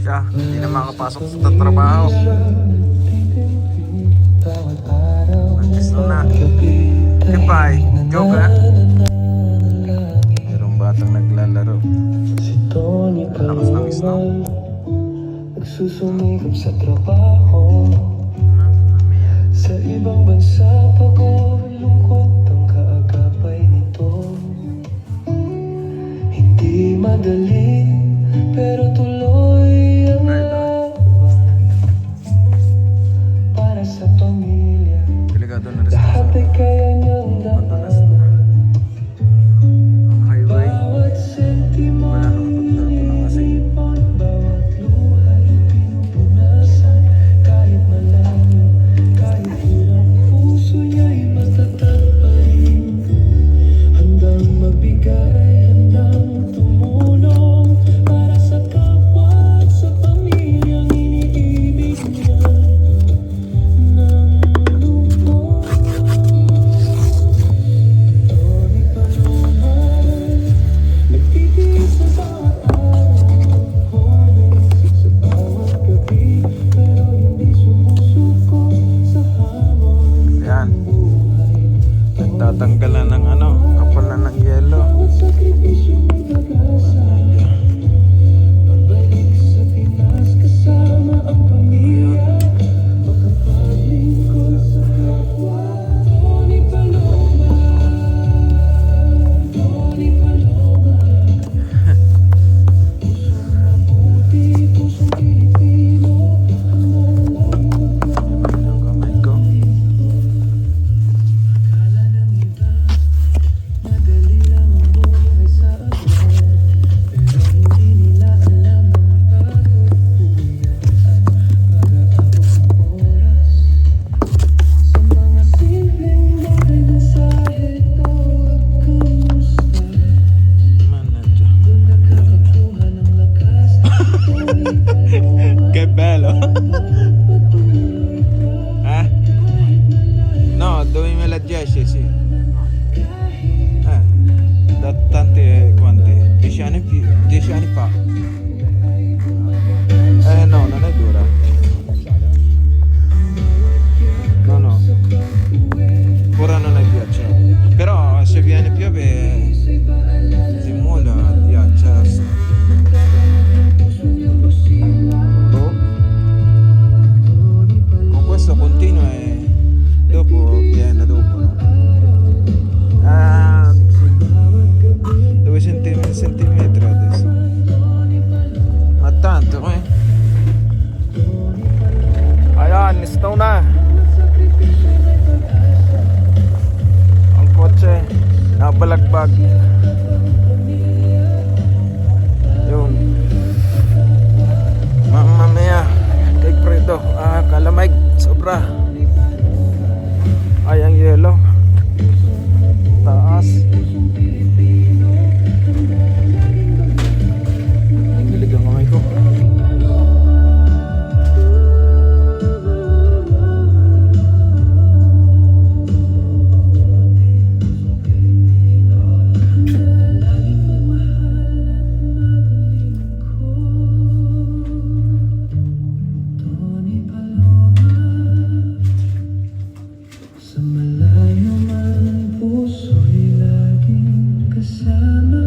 siya. Hindi na makapasok sa trabaho. Gusto na. Goodbye. Joke ha? Merong batang naglalaro. Lakas ng snow. Nagsusumikap sa trabaho. Sa ibang bansa pagod, lungkot ang kaagapay nito. Hindi madali, pero tuloy ang laban para sa pamilya. Delikado na rin Lahat ay kaya niyang daanan. ang highway. Bawat sentimo Wala nang pagtapo ng kasi. bawat luhay pinupunasan. Kahit malayo, kahit hirap, puso niya'y matatag pa rin. Handang magbigay, handang tumulong para sa kapwa at sa pamilyang iniibig niya ng lubos. Tony Paloma, nagtitiis sa bawat araw, homing sa bawat gabi, pero hindi sumusuko sa hamon. Yan. Nagtatanggal na ng ano, kapal na ng yelo. Bawat sakripisyo may pag-asa. Pagbalik sa Pinas kasama ang pamilya, makapaglingkod sa kapwa. Tony Paloma, Tony Paloma. Pusong mabuti, pusong Pilipino, ang nalayo. Ang kamay ko. Akala ng iba, madali lang ang buhay sa atin. Pero hindi nila alam ang pagod, puyat at pag-aabot ng oras. Sa mga simpleng bagay na mensahe ito at kamusta. Manadyo. Doon nakakakuha ng lakas at Tony Paloma. Che bello. Patuloy ka Eh? kahit malayo. No, 2010 sì. Da tanti quanti? 10 anni più, 10 anni fa. No, non è dura. No, no. Ora non è ghiaccio. Però se viene piove si muoio ghiaccia. Boh. Con questo continuo e dopo viene dopo, no? Ah, 2 centimetri adesso. Ma tanto, eh? Ayan, snow na. Ang kotse, nabalagbag. Yun. Mamma mia, take fredo. Kalamay, sobra. Ay, ang yelo. Taas. Nilig ang kamay ko. Tony Paloma, sa malayo man puso'y laging kasama.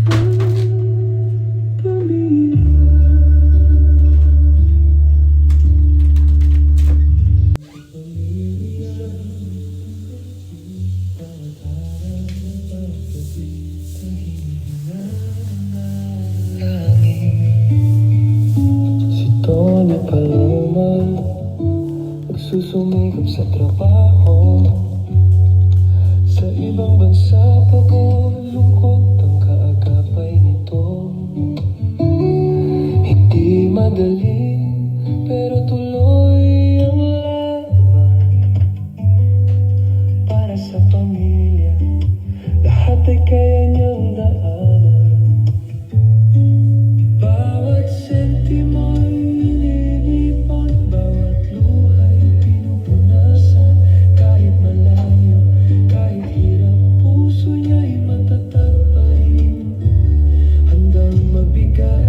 Ang pamilya. Si Tony Paloma, nagsusumikap sa trabaho. Sa ibang bansa pagod, lungkot ang kaagapay nito. Hindi madali, pero tuloy ang laban para sa pamilya. Lahat ay kaya niyang daanan. Bawat sentimo'y nililipot, bawat luhay pinupunasan. Kahit malayo, kahit hirap, puso niya'y matatag pa rin. Handang magbigay,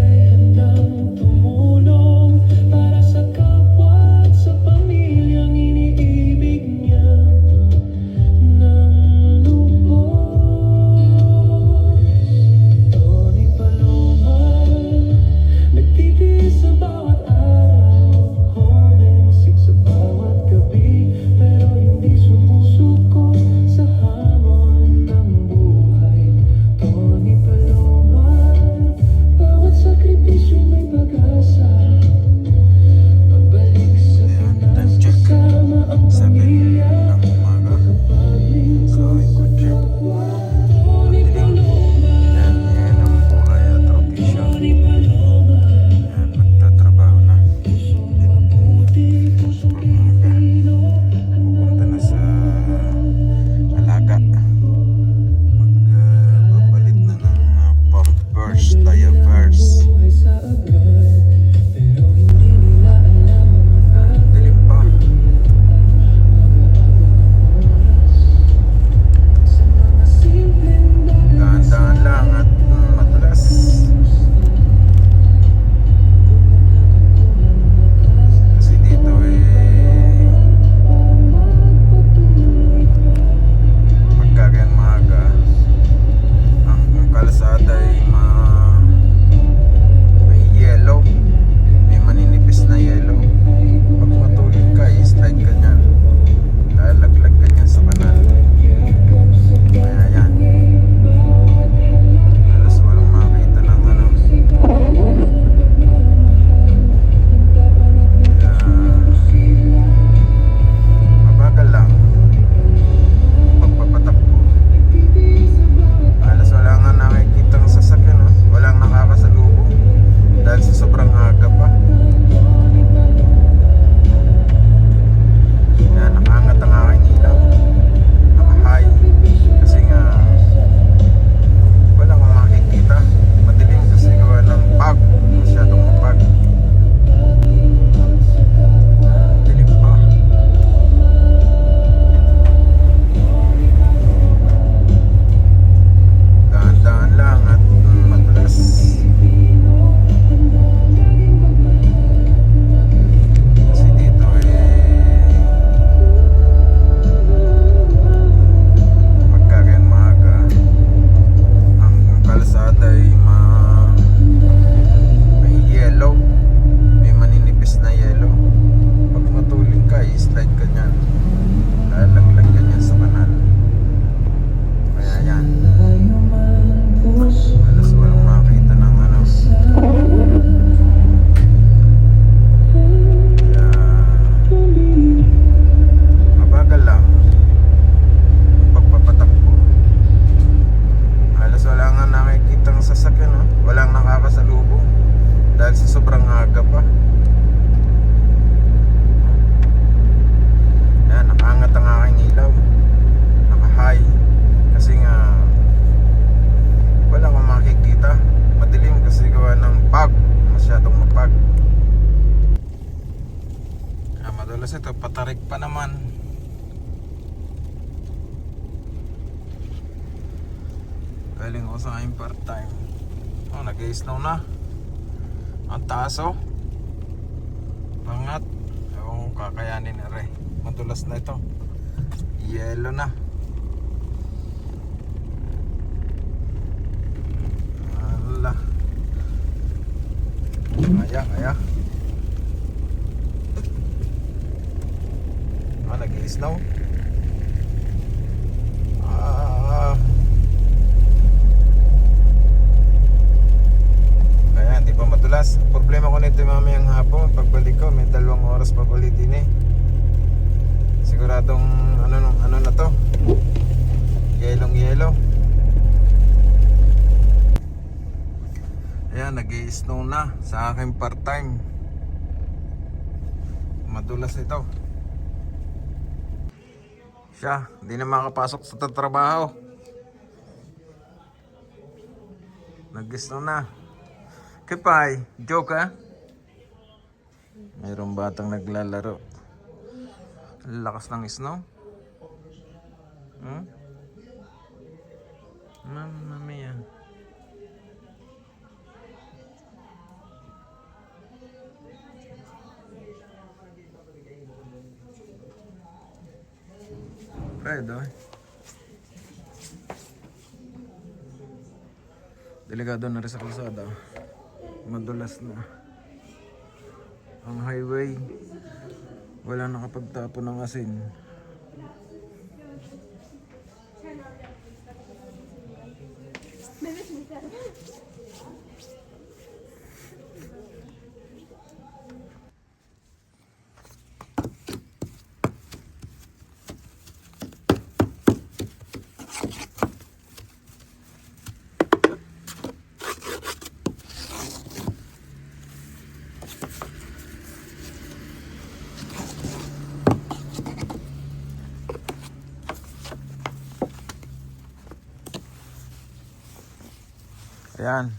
Ito, patarik pa naman. Galing ako sa aking part-time. Oh, nag-i-snow na. Ang taas oh. Pangat. Ewan ko kakayanin na rin. Madulas na ito. Yellow na. Ala. Kaya. Nag-i-snow. Kaya hindi pa madulas. Problema ko nito mamayang hapon. Pagbalik ko, may 2 oras pa ulit din eh. Siguradong ano na to. Yellow. Ayan, nag-i-snow na sa aking part-time. Madulas ito. Siya, hindi na makapasok sa trabaho. Nag-snow na. Kipay, joke ha? Mayroong batang naglalaro. Ang lakas ng snow. Mamma mia. Fredo eh. Delikado na rin sa kalsada. Madulas na ang highway. Wala nakapagtapon ng asin. Ayan.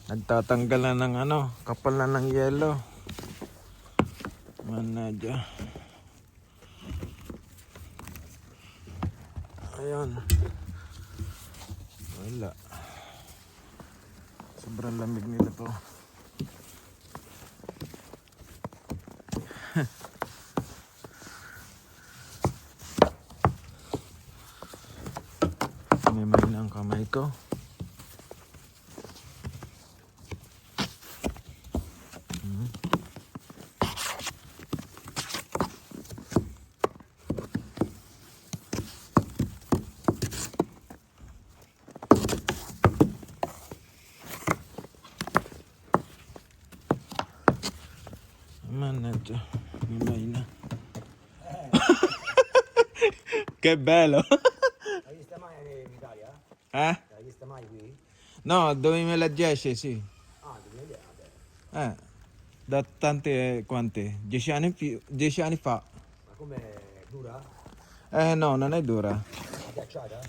Nagtatanggal na ng kapal na ng yelo. Manadya. Ayan. Wala. Sobrang lamig nito to. May na ang kamay ko. Mannaggia, mi maina. Che bello! Hai visto mai in Italia? Eh? Hai visto mai qui? No, 2010 sì. Ah, 2010, vabbè. Da quanti? 10 anni più, 10 anni fa. Ma com'è dura? No, non è dura. Ghiacciata?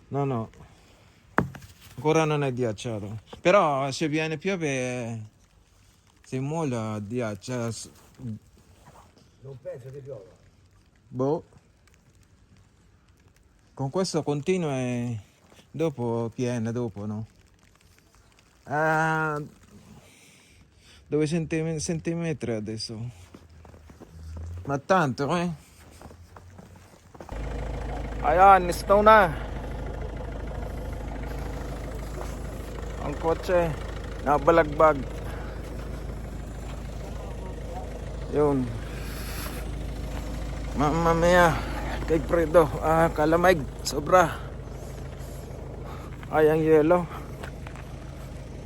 No. Ancora non è ghiacciato. Però se viene piove si molla ghiaccia. Non penso che piova. Boh. Con questo continua e dopo piena, dopo no? 2 centimetri adesso. Ma tanto eh? Ayan, snow na. Ang kotse nabalagbag. Yun. Mamma mia. Kay Fredo, kalamig, sobra. Ay, ang yelo.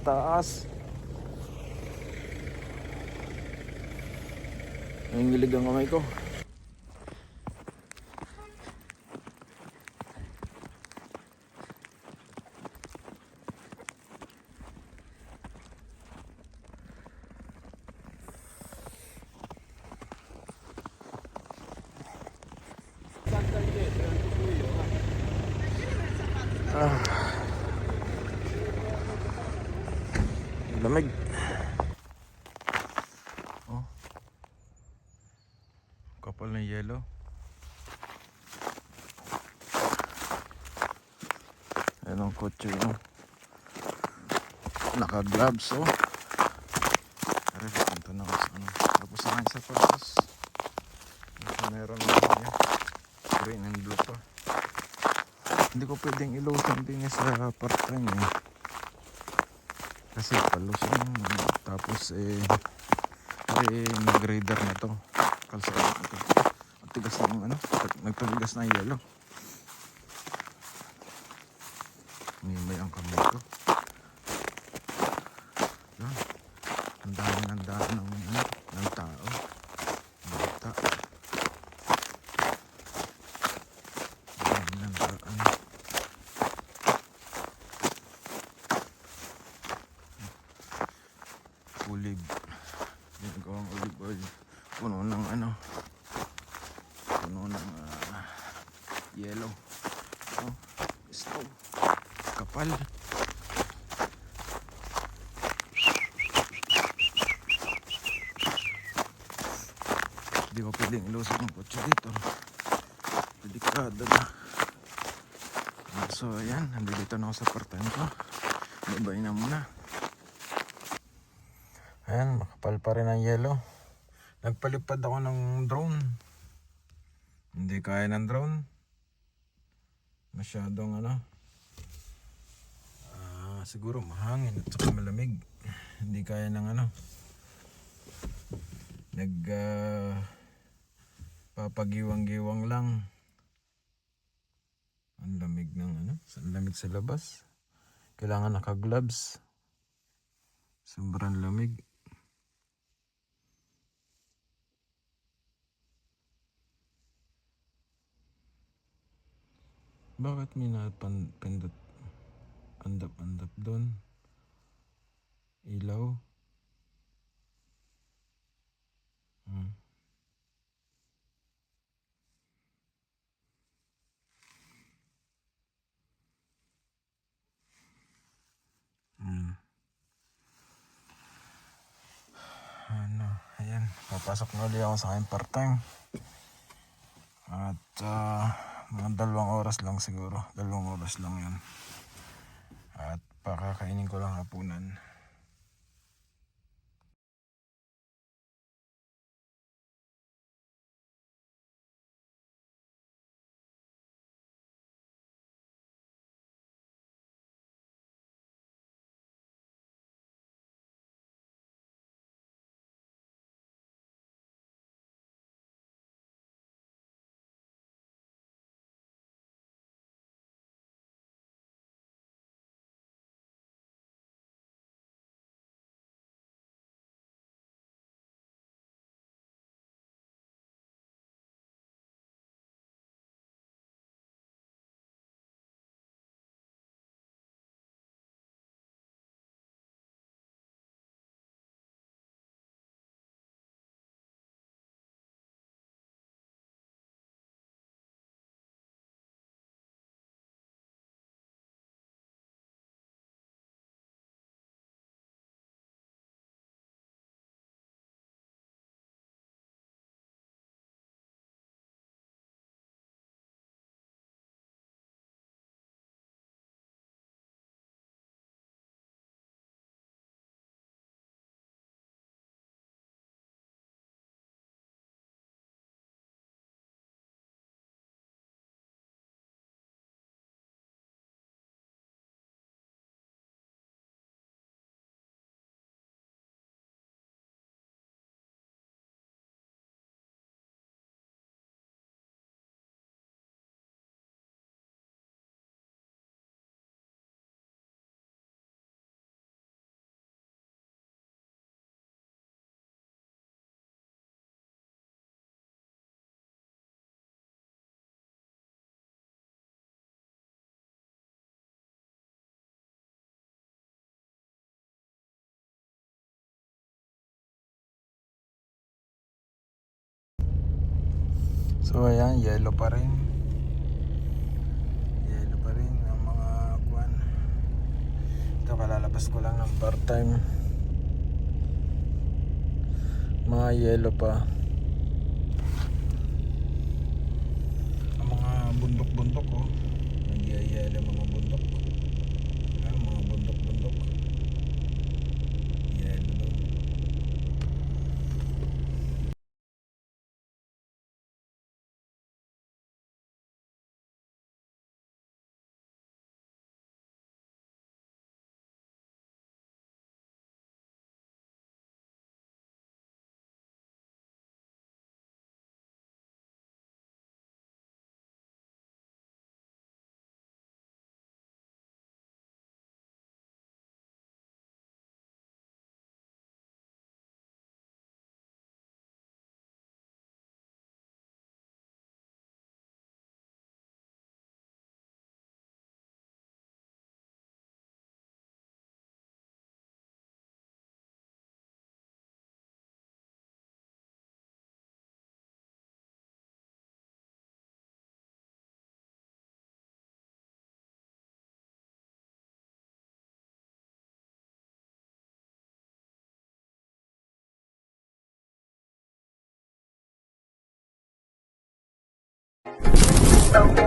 Taas. Nangilig ang kamay ko. Lamig. Oh. kapal ng yelo. Ayan ang kotse yun. Naka-gloves oh. Pero punta na ako sa ano. Tapos sa akin sa pasos. Ito meron na niya. Green and blue pa. Hindi ko pwedeng ilusan din sa part-time eh. Kasi palusin. Tapos nag-grader na to. Kalsada na to. At tigas na yung ano. Nagtumigas na yung yelo. Nimay ang kamay ko. Yan. Ang dami ng tao. Bata. Ang dami ng daan. Olive. Ginagawang olive oil. Puno ng puno ng yellow. Oh, stove. Kapal. Hindi ko pwedeng ilusok ng kotse dito. Delikado na. So ayan, nandito na ako sa part-time ko. Ibay na muna. Ayan, makapal pa rin ang yelo. Nagpalipad ako ng drone. Hindi kaya ng drone. Masyadong siguro mahangin at saka malamig. Hindi kaya ng papagiwang-giwang lang. Ang lamig ng ang lamig sa labas. Kailangan naka-gloves. Sobrang lamig. Bakit may napindot andap-andap doon? Ilaw? Ayan, papasok na ulit ako sa aking part-time. At mga 2 oras lang siguro. 2 oras lang yan. At pakakainin ko lang hapunan. So ayan, yellow pa rin. Yellow pa rin ang mga kuwan. Ito, kalalabas ko lang ng part-time. Mga yellow pa. bundok oh. Nagyayala mga bundok. Mga bundok. Yelo daw.